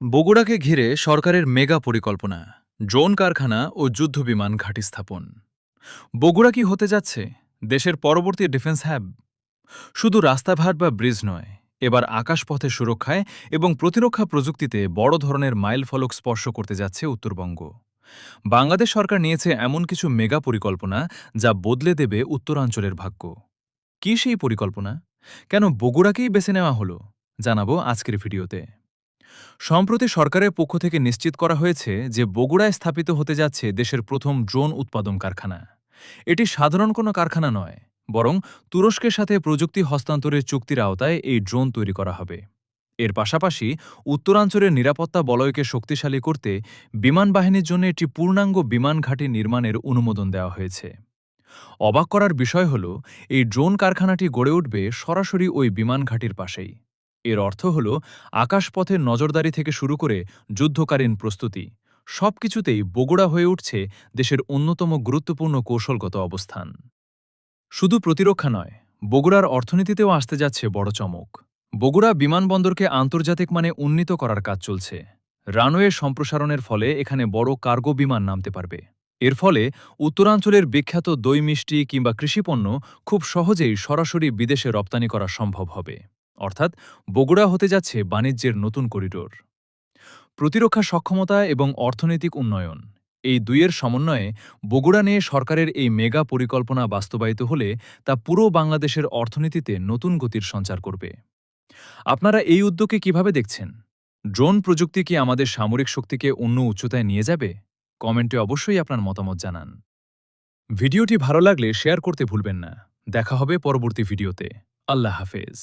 বগুড়াকে ঘিরে সরকারের মেগা পরিকল্পনা, ড্রোন কারখানা ও যুদ্ধবিমান ঘাঁটি স্থাপন। বগুড়া কি হতে যাচ্ছে দেশের পরবর্তী ডিফেন্স হ্যাব? শুধু রাস্তাঘাট বা ব্রিজ নয়, এবার আকাশপথে সুরক্ষায় এবং প্রতিরক্ষা প্রযুক্তিতে বড় ধরনের মাইলফলক স্পর্শ করতে যাচ্ছে উত্তরবঙ্গ। বাংলাদেশ সরকার নিয়েছে এমন কিছু মেগা পরিকল্পনা যা বদলে দেবে উত্তরাঞ্চলের ভাগ্য। কি সেই পরিকল্পনা? কেন বগুড়াকেই বেছে নেওয়া হলো, জানাবো আজকের ভিডিওতে। সম্প্রতি সরকারের পক্ষ থেকে নিশ্চিত করা হয়েছে যে বগুড়ায় স্থাপিত হতে যাচ্ছে দেশের প্রথম ড্রোন উৎপাদন কারখানা। এটি সাধারণ কোনো কারখানা নয়, বরং তুরস্কের সাথে প্রযুক্তি হস্তান্তরের চুক্তির আওতায় এই ড্রোন তৈরি করা হবে। এর পাশাপাশি উত্তরাঞ্চলের নিরাপত্তা বলয়কে শক্তিশালী করতে বিমান বাহিনীর জন্য একটি পূর্ণাঙ্গ বিমান ঘাঁটি নির্মাণের অনুমোদন দেওয়া হয়েছে। অবাক করার বিষয় হল, এই ড্রোন কারখানাটি গড়ে উঠবে সরাসরি ওই বিমান ঘাঁটির পাশেই। এর অর্থ হল আকাশপথের নজরদারি থেকে শুরু করে যুদ্ধকালীন প্রস্তুতি সবকিছুতেই বগুড়া হয়ে উঠছে দেশের অন্যতম গুরুত্বপূর্ণ কৌশলগত অবস্থান। শুধু প্রতিরক্ষা নয়, বগুড়ার অর্থনীতিতেও আসতে যাচ্ছে বড় চমক। বগুড়া বিমানবন্দরকে আন্তর্জাতিক মানে উন্নীত করার কাজ চলছে। রানওয়ে সম্প্রসারণের ফলে এখানে বড় কার্গো বিমান নামতে পারবে। এর ফলে উত্তরাঞ্চলের বিখ্যাত দই মিষ্টি কিংবা কৃষিপণ্য খুব সহজেই সরাসরি বিদেশে রপ্তানি করা সম্ভব হবে। অর্থাৎ বগুড়া হতে যাচ্ছে বাণিজ্যের নতুন করিডোর। প্রতিরক্ষা সক্ষমতা এবং অর্থনৈতিক উন্নয়ন, এই দুইয়ের সমন্বয়ে বগুড়া নিয়ে সরকারের এই মেগা পরিকল্পনা বাস্তবায়িত হলে তা পুরো বাংলাদেশের অর্থনীতিতে নতুন গতির সঞ্চার করবে। আপনারা এই উদ্যোগকে কিভাবে দেখছেন? ড্রোন প্রযুক্তি কি আমাদের সামরিক শক্তিকে অন্য উচ্চতায় নিয়ে যাবে? কমেন্টে অবশ্যই আপনার মতামত জানান। ভিডিওটি ভালো লাগলে শেয়ার করতে ভুলবেন না। দেখা হবে পরবর্তী ভিডিওতে। আল্লাহ হাফেজ।